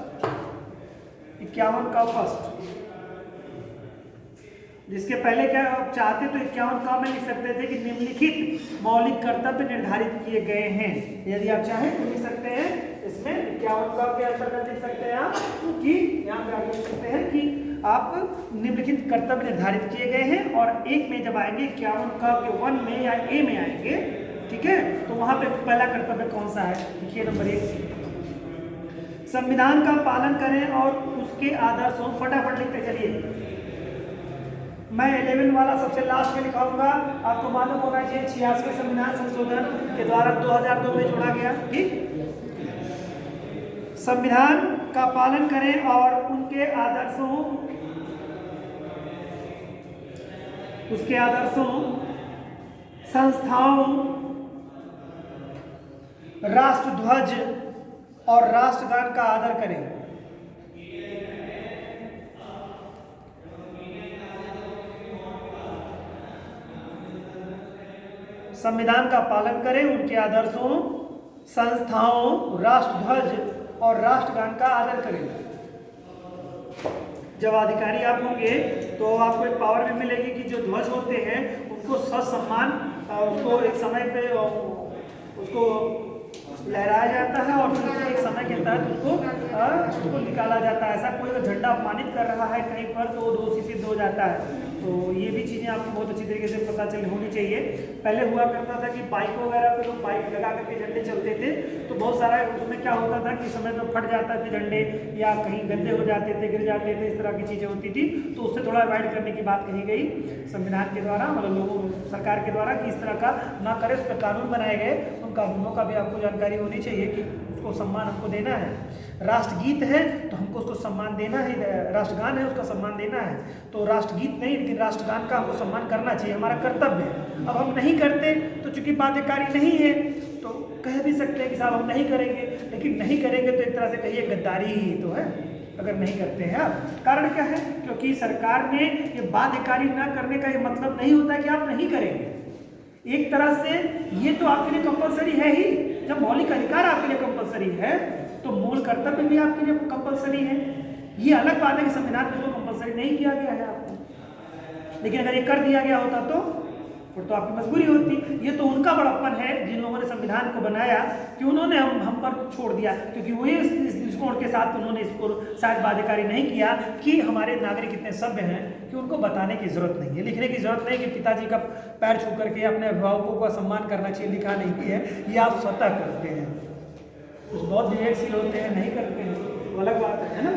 51 का फर्स्ट, जिसके पहले क्या आप चाहते तो 51 का में लिख सकते थे कि निम्नलिखित मौलिक कर्तव्य निर्धारित किए गए हैं। यदि आप चाहें तो लिख सकते हैं इसमें 51 का के अंतर्गत लिख सकते हैं आप, क्योंकि यहाँ पे आप लिख सकते हैं कि आप निम्नलिखित कर्तव्य निर्धारित किए गए हैं, और एक में जब आएंगे 51 का के 1 में या ए में आएंगे, ठीक है, तो वहां पे पहला कर्तव्य कौन सा है, देखिए नंबर 1, संविधान का पालन करें और उसके आदर्शों, फटाफट लिखते चलिए। मैं 11 वाला सबसे लास्ट में लिखाऊंगा, आपको मालूम होना चाहिए 86वें संविधान संशोधन के द्वारा 2002 में जोड़ा गया, ठीक। संविधान का पालन करें और उनके आदर्शों, उसके आदर्शों, संस्थाओं, राष्ट्रध्वज और राष्ट्रगान का आदर करें। संविधान का पालन करें, उनके आदर्शों, संस्थाओं, राष्ट्रध्वज और राष्ट्रगान का आदर करें। जब अधिकारी आप होंगे तो आपको एक पावर भी मिलेगी कि जो ध्वज होते हैं उनको ससम्मान, उसको एक समय पे उसको लहराया जाता है और फिर एक समय के तहत उसको निकाला जाता है। ऐसा कोई अगर झंडा अपमानित कर रहा है कहीं पर तो दोषी सिद्ध हो जाता है। तो ये भी चीज़ें आपको बहुत अच्छी तरीके से पता चल होनी चाहिए। पहले हुआ करता था कि बाइक वगैरह पे लोग बाइक लगा करके झंडे चलते थे, तो बहुत सारा उसमें क्या होता था कि समय में फट जाते थे झंडे या कहीं गंदे हो जाते थे, गिर जाते थे, इस तरह की चीज़ें होती थी। तो उससे थोड़ा अवॉइड करने की बात कही गई संविधान के द्वारा, मतलब लोगों सरकार के द्वारा, कि इस तरह का ना करे। उस पर कानून बनाए गए, उन कानूनों का भी आपको जानकारी होनी चाहिए कि उसको सम्मान हमको देना है। राष्ट्रगीत है तो हमको उसको सम्मान देना है, राष्ट्रगान है उसका सम्मान देना है। तो राष्ट्रगीत नहीं लेकिन राष्ट्रगान का हमको सम्मान करना चाहिए, हमारा कर्तव्य है। अब हम नहीं करते तो चूंकि बाध्यकारी नहीं है तो कह भी सकते हैं कि साहब हम नहीं करेंगे, लेकिन नहीं करेंगे तो एक तरह से कहिए गद्दारी ही तो है अगर नहीं करते हैं आप। कारण क्या है, क्योंकि सरकार ने ये बाध्यकारी ना करने का ये मतलब नहीं होता कि आप नहीं करेंगे। एक तरह से ये तो आपके लिए कंपलसरी है ही। जब मौलिक अधिकार आपके लिए कंपलसरी है तो मूल कर्तव्य भी आपके लिए कंपलसरी है। ये अलग बात है कि संविधान में इसको कंपलसरी नहीं किया गया है आपको, लेकिन अगर ये कर दिया गया होता तो फिर तो आपकी मजबूरी होती। ये तो उनका बड़प्पन है जिन लोगों ने संविधान को बनाया कि उन्होंने हम पर छोड़ दिया, क्योंकि वही इस दृष्टिकोण के साथ उन्होंने इसको शायद बाध्यकारी नहीं किया कि हमारे नागरिक इतने सभ्य हैं कि उनको बताने की जरूरत नहीं है, लिखने की जरूरत नहीं कि पिताजी का पैर छू करके अपने अभिभावकों का सम्मान करना चाहिए, लिखा नहीं है। ये आप स्वतः करते हैं। कुछ बहुत विवेकशील होते हैं नहीं करते हैं, तो अलग बात है ना।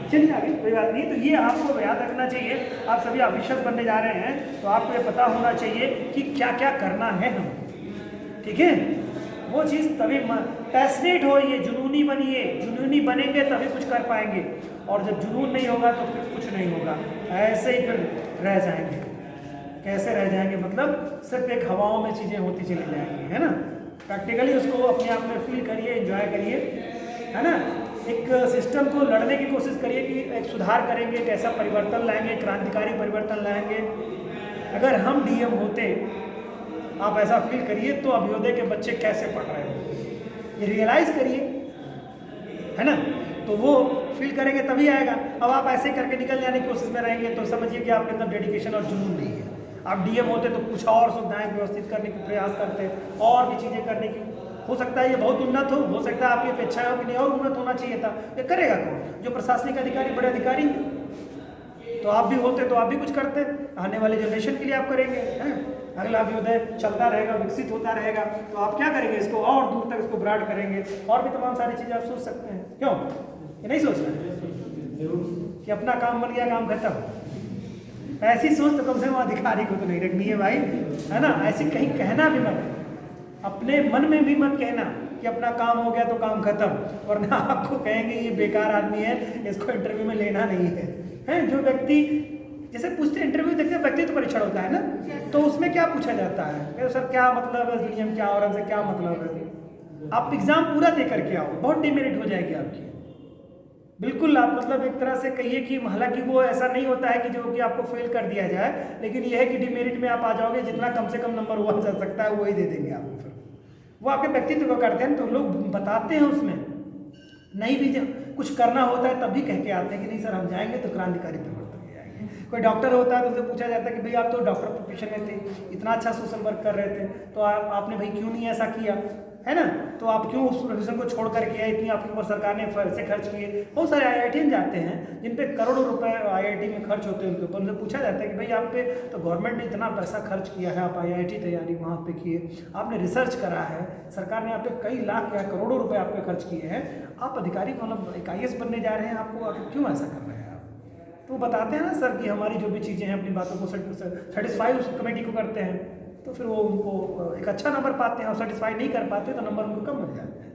चलिए आगे, कोई बात नहीं। तो ये आपको याद रखना चाहिए, आप सभी ऑफिसर्स बनने जा रहे हैं तो आपको ये पता होना चाहिए कि क्या क्या करना है हम, ठीक है। वो चीज़ तभी पैशनेट होइए, जुनूनी बनिए, जुनूनी बनेंगे तभी कुछ कर पाएंगे, और जब जुनून नहीं होगा तो फिर कुछ नहीं होगा, ऐसे ही फिर रह जाएंगे। कैसे रह जाएंगे, मतलब सिर्फ एक हवाओं में चीज़ें होती चली जाएंगी, है ना। प्रैक्टिकली उसको अपने आप में फील करिए, एंजॉय करिए, है ना। एक सिस्टम को लड़ने की कोशिश करिए कि एक सुधार करेंगे, एक ऐसा परिवर्तन लाएंगे, क्रांतिकारी परिवर्तन लाएंगे। अगर हम डीएम होते, आप ऐसा फील करिए, तो अभ्युदय के बच्चे कैसे पढ़ रहे हैं ये रियलाइज करिए, है ना। तो वो फील करेंगे तभी आएगा। अब आप ऐसे करके निकल जाने की कोशिश में रहेंगे तो समझिए कि आपके अंदर डेडिकेशन और जुनून नहीं है। आप डीएम होते तो कुछ और सुविधाएं व्यवस्थित करने की प्रयास करते, और भी चीज़ें करने की हो सकता है ये बहुत उन्नत हो सकता है आपकी अपेक्षा हो कि नहीं और उन्नत होना चाहिए था, ये करेगा कौन? जो प्रशासनिक अधिकारी, बड़े अधिकारी। तो आप भी होते तो आप भी कुछ करते, आने वाले जनरेशन के लिए आप करेंगे, हैं? अगला अभ्युदय चलता रहेगा, विकसित होता रहेगा, तो आप क्या करेंगे? इसको और दूर तक इसको ब्रॉड करेंगे, और भी तमाम सारी चीज़ें आप सोच सकते हैं। क्यों ये नहीं सोच रहे कि अपना काम बन गया, काम खत्म? ऐसी सोच तो कम से कम अधिकारी को तो नहीं रखनी है भाई, है ना? ऐसी कहीं कहना भी मत, अपने मन में भी मत कहना कि अपना काम हो गया तो काम खत्म, वरना आपको कहेंगे ये बेकार आदमी है, इसको इंटरव्यू में लेना नहीं है। हैं जो व्यक्ति जैसे पूछते इंटरव्यू देखते हैं, व्यक्तित्व परीक्षण होता है ना, तो उसमें क्या पूछा जाता है? सर क्या मतलब है दुनिया में, क्या हो रहा है, क्या मतलब है? आप एग्जाम पूरा दे करके आओ, बहुत डिमेरिट हो जाएगी आपकी। बिल्कुल आप मतलब एक तरह से कहिए कि हालांकि वो ऐसा नहीं होता है कि जो कि आपको फेल कर दिया जाए, लेकिन यह है कि डिमेरिट में आप आ जाओगे, जितना कम से कम नंबर हुआ जा सकता है वही दे देंगे आपको। फिर वो आपके व्यक्तित्व को करते हैं, तो लोग बताते हैं उसमें नहीं भी जब कुछ करना होता है तब भी कह के आते हैं कि नहीं सर हम जाएंगे तो क्रांतिकारी परिवर्तन ले आएंगे। कोई डॉक्टर होता है तो उससे पूछा जाता है कि भाई आप तो डॉक्टर प्रोफेशन में थे, इतना अच्छा सोशल वर्क कर रहे थे, तो आपने भाई क्यों नहीं ऐसा किया, है ना? तो आप क्यों उस प्रोफेशन को छोड़ करके आए, इतनी आपके ऊपर सरकार ने पैसे खर्च किए। बहुत सारे IITian जाते हैं जिन पे करोड़ों रुपए IIT में खर्च होते हैं, उनके ऊपर उनसे पूछा जाता है कि भाई आप पे तो गवर्नमेंट ने इतना पैसा खर्च किया है, आप IIT तैयारी वहाँ पे किए, आपने रिसर्च करा है, सरकार ने आप पे कई लाख या करोड़ों रुपए आप पे खर्च किए हैं, आप अधिकारी मतलब एक IAS बनने जा रहे हैं, आपको क्यों ऐसा कर रहे हैं आप? तो बताते हैं ना सर कि हमारी जो भी चीज़ें हैं अपनी बातों को सेटिस्फाई उस कमेटी को करते हैं, तो फिर वो उनको एक अच्छा नंबर पाते हैं, और सेटिस्फाई नहीं कर पाते तो नंबर उनको कम मिल जाते हैं।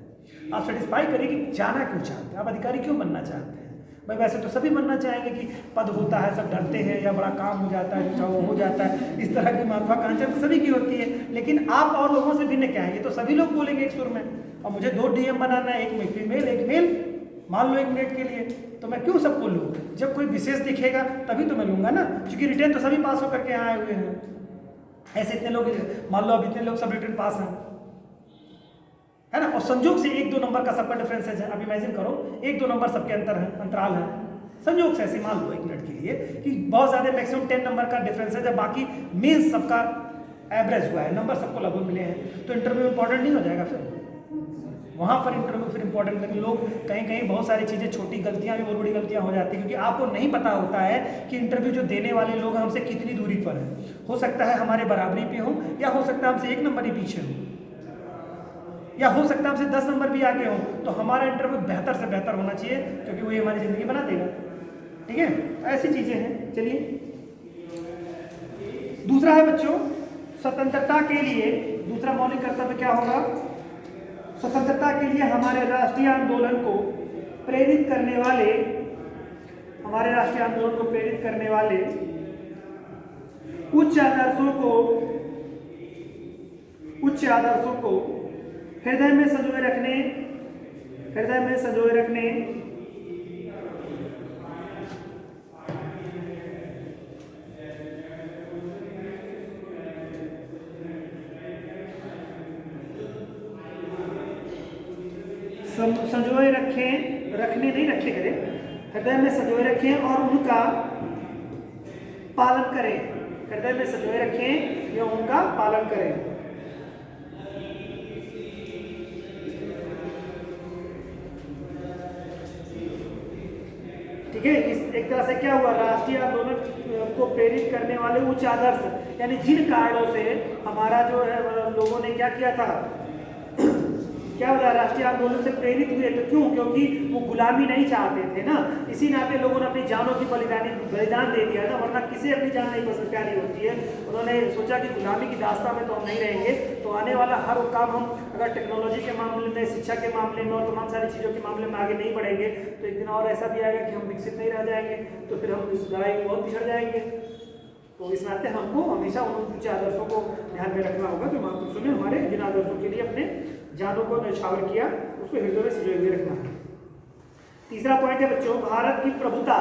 आप सेटिस्फाई करिए कि जाना क्यों चाहते हैं, आप अधिकारी क्यों बनना चाहते हैं? भाई वैसे तो सभी बनना चाहेंगे कि पद होता है, सब डरते हैं, या बड़ा काम हो जाता है, जो हो जाता है, इस तरह की महत्वाकांक्षा तो सभी की होती है। लेकिन आप और लोगों से भिन्न क्या है, ये तो सभी लोग बोलेंगे एक सुर में, और मुझे 2 DM बनाना है, एक फीमेल एक मेल, मान लो 1 मिनट के लिए, तो मैं क्यों सबको लूँ? जब कोई विशेष दिखेगा तभी तो मैं लूँगा ना, क्योंकि रिटर्न तो सभी पास होकर के यहाँ आए हुए हैं। ऐसे इतने लोग, मान लो अब इतने लोग सब रिटर्न पास हैं, है ना, और संयोग से 1-2 नंबर का सबका डिफरेंस है। अब इमेजिन करो 1-2 नंबर सबके अंतराल है, संयोग से ऐसे मान लो 1 मिनट के लिए कि बहुत ज़्यादा मैक्सिमम 10 नंबर का डिफरेंस है, जब बाकी मेंस सबका एवरेज हुआ है, नंबर सबको लगभग मिले हैं, तो इंटरव्यू इंपॉर्टेंट नहीं हो जाएगा? फिर वहाँ पर इंटरव्यू फिर इंपॉर्टेंट। लेकिन लोग कहीं बहुत सारी चीज़ें, छोटी गलतियाँ भी बहुत बड़ी गलतियाँ हो जाती हैं, क्योंकि आपको नहीं पता होता है कि इंटरव्यू जो देने वाले लोग हैं हमसे कितनी दूरी पर है। हो सकता है हमारे बराबरी पे हो, या हो सकता है हमसे 1 नंबर ही पीछे हो, या हो सकता है हमसे 10 नंबर भी आगे हो। तो हमारा इंटरव्यू बेहतर से बेहतर होना चाहिए, क्योंकि वही हमारी ज़िंदगी बना देगा। ठीक है, ऐसी चीज़ें हैं। चलिए, दूसरा है बच्चों स्वतंत्रता के लिए दूसरा मौलिक कर्तव्य क्या होगा? स्वतंत्रता के लिए हमारे राष्ट्रीय आंदोलन को प्रेरित करने वाले, हमारे राष्ट्रीय आंदोलन को प्रेरित करने वाले उच्च आदर्शों को हृदय में संजोए रखने हृदय में संजोए रखें और उनका पालन करें। हृदय में संजोए रखें या उनका पालन करें। ठीक है, इस एक तरह से क्या हुआ, राष्ट्रीय आंदोलन को प्रेरित करने वाले उच्च आदर्श, यानी जिन कारणों से हमारा जो है लोगों ने क्या किया था, क्या होता है, राष्ट्रीय आंदोलन से प्रेरित हुए। तो क्यों? क्योंकि वो गुलामी नहीं चाहते थे ना, इसी नाते लोगों ने अपनी जानों की बलिदान दे दिया ना, वरना किसी अपनी जान नहीं पसंद प्यारी होती है। उन्होंने सोचा कि गुलामी की दास्ता में तो हम नहीं रहेंगे, तो आने वाला हर वो काम हम अगर टेक्नोलॉजी के मामले में, शिक्षा के मामले में और तमाम सारी चीज़ों के मामले में आगे नहीं बढ़ेंगे, तो एक दिन और ऐसा भी आएगा कि हम विकसित नहीं रह जाएंगे, तो फिर हम इस लड़ाई में बहुत पिछड़ जाएंगे। तो इस नाते हमको हमेशा उन कुछ आदर्शों को ध्यान में रखना होगा जो महापुरुषों ने हमारे जिन आदर्शों के लिए अपने जानों को न्यौछावर किया, उसको हृदय में संजोए हुए रखना है। तीसरा पॉइंट है बच्चों, भारत की प्रभुता।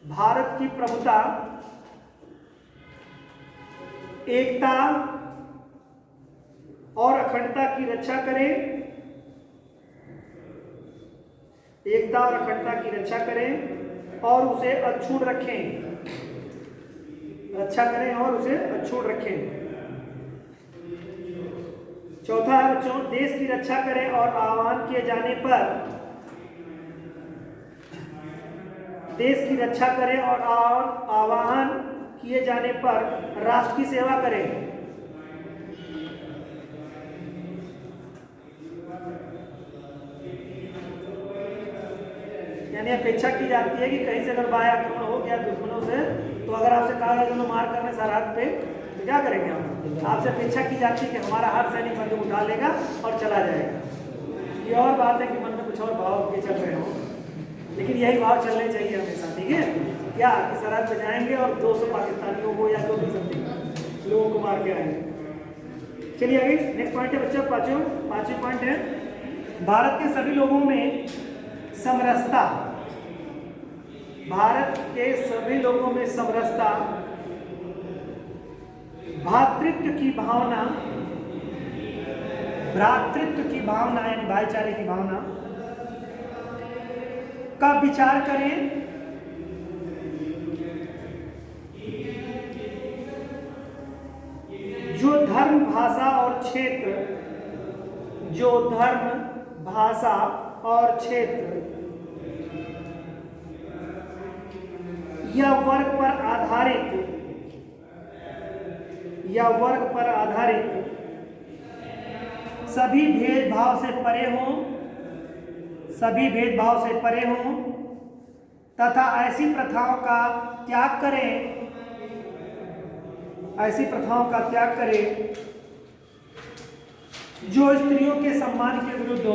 भारत की प्रभुता, एकता और अखंडता की रक्षा करें। एकता और अखंडता की रक्षा करें और उसे अक्षुण्ण रखें। रक्षा करें और उसे अक्षुण्ण रखें। चौथा है बच्चों, देश की रक्षा करें और आह्वान किए जाने पर, देश की रक्षा करें और आह्वान किए जाने पर राष्ट्र की सेवा करें। यानी अपेक्षा की जाती है कि कहीं से अगर बाह्य आक्रमण हो गया दुश्मनों से, तो अगर आपसे कहा गया कि मार करने सरहद पे, तो क्या करेंगे आप? आपसे अपेक्षा की जाती है कि हमारा हर सैनिक बंदूक उठा लेगा और चला जाएगा। ये और बात है कि मन में कुछ और भाव के चल रहे हो, लेकिन यही भाव चलने चाहिए हमेशा, ठीक है? क्या कि सरहद पे जाएंगे और 200 पाकिस्तानियों को या 2 लोगों को मार के आएंगे। चलिए आगे नेक्स्ट पॉइंट है बच्चा, पांचवें पॉइंट है, भारत के सभी लोगों में समरसता, भारत के सभी लोगों में समरसता, भ्रातृत्व की भावना, भ्रातृत्व की भावना यानी भाईचारे की भावना का विचार करें, जो धर्म भाषा और क्षेत्र, जो धर्म भाषा और क्षेत्र या वर्ग पर आधारित सभी भेदभाव से परे हों तथा ऐसी प्रथाओं का त्याग करें जो स्त्रियों के सम्मान के विरुद्ध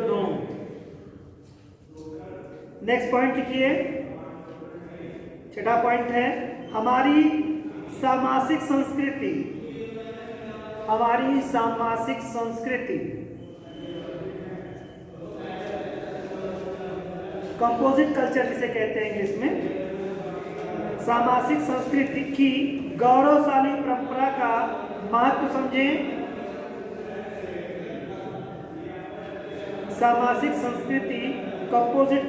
हो, नेक्स्ट पॉइंट लिखिए, छठा पॉइंट है, हमारी सामाजिक संस्कृति कंपोजिट कल्चर जिसे कहते हैं इंग्लिश में, सामाजिक संस्कृति की गौरवशाली परंपरा का महत्व समझें, सामाजिक संस्कृति कंपोजिट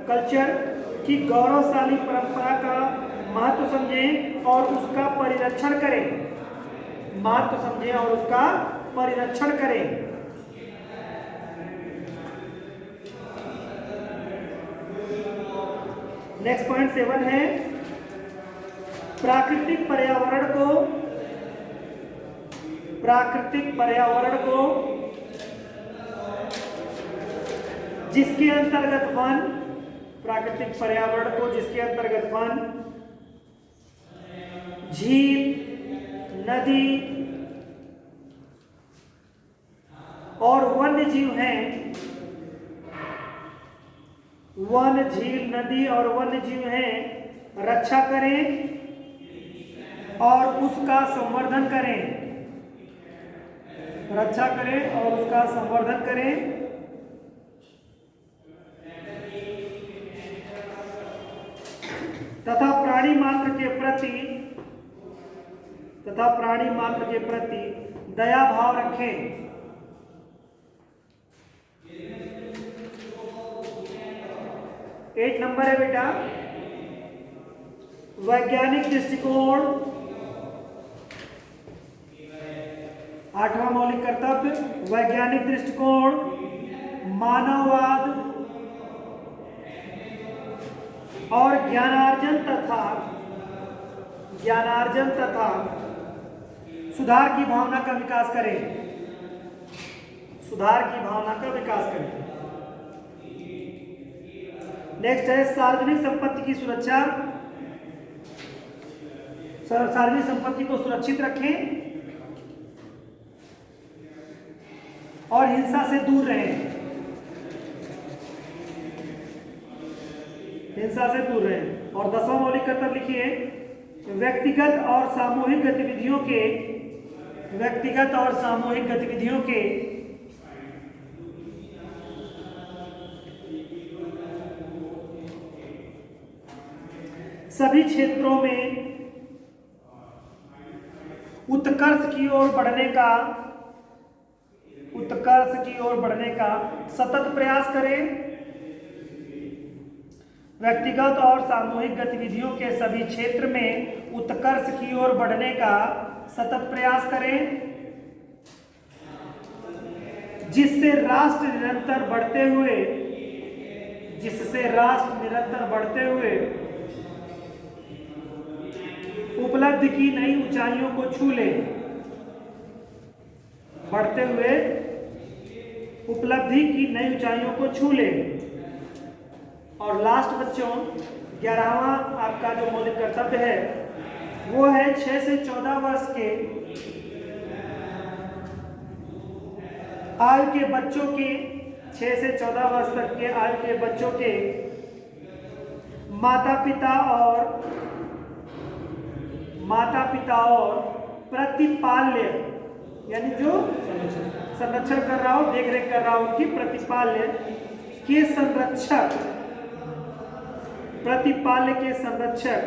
कल्चर की गौरवशाली परंपरा का महत्व समझें और उसका परिरक्षण करें, नेक्स्ट पॉइंट 7 है, प्राकृतिक पर्यावरण को जिसके अंतर्गत वन, झील, नदी और वन्य जीव हैं, रक्षा करें और उसका संवर्धन करें, तथा प्राणी मात्र के प्रति दया भाव रखें। 8 नंबर है बेटा, वैज्ञानिक दृष्टिकोण, 8वां मौलिक कर्तव्य, वैज्ञानिक दृष्टिकोण, मानववाद और ज्ञानार्जन तथा सुधार की भावना का विकास करें, नेक्स्ट है सार्वजनिक संपत्ति की सुरक्षा, सार्वजनिक संपत्ति को सुरक्षित रखें और हिंसा से दूर रहें, और 10वां मौलिक कर्तव्य लिखिए, व्यक्तिगत और सामूहिक गतिविधियों के सभी क्षेत्रों में उत्कर्ष की ओर बढ़ने का सतत प्रयास करें। व्यक्तिगत और सामूहिक गतिविधियों के सभी क्षेत्र में उत्कर्ष की ओर बढ़ने का सतत प्रयास करें, जिससे राष्ट्र निरंतर बढ़ते हुए उपलब्धि की नई ऊंचाइयों को छू ले, बढ़ते हुए उपलब्धि की नई ऊंचाइयों को छू ले। और लास्ट बच्चों 11वां आपका जो मौलिक कर्तव्य है वो है 6 से 14 वर्ष के आयु के बच्चों के 6 से 14 वर्ष तक के आयु के बच्चों के माता पिता और प्रतिपाल्य यानी जो संरक्षण कर रहा हो, देख रेख कर रहा हो, उनकी प्रतिपाल्य के संरक्षक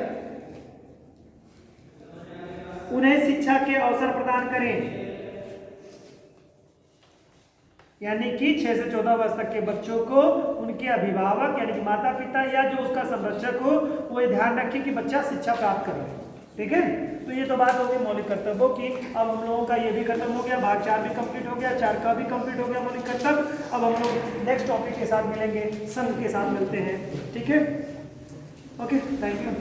उन्हें शिक्षा के अवसर प्रदान करें। यानी कि 6 से 14 वर्ष तक के बच्चों को उनके अभिभावक यानी कि माता पिता या जो उसका संरक्षक हो वो ये ध्यान रखे कि बच्चा शिक्षा प्राप्त करे। ठीक है, तो ये तो बात होगी मौलिक कर्तव्यों की। अब हम लोगों का ये भी खत्म हो गया, भाग 4 भी कंप्लीट हो गया, 4 का भी कंप्लीट हो गया मौलिक कर्तव्य। अब हम लोग नेक्स्ट टॉपिक के साथ मिलेंगे, संघ के साथ मिलते हैं। ठीक है, ओके, थैंक यू।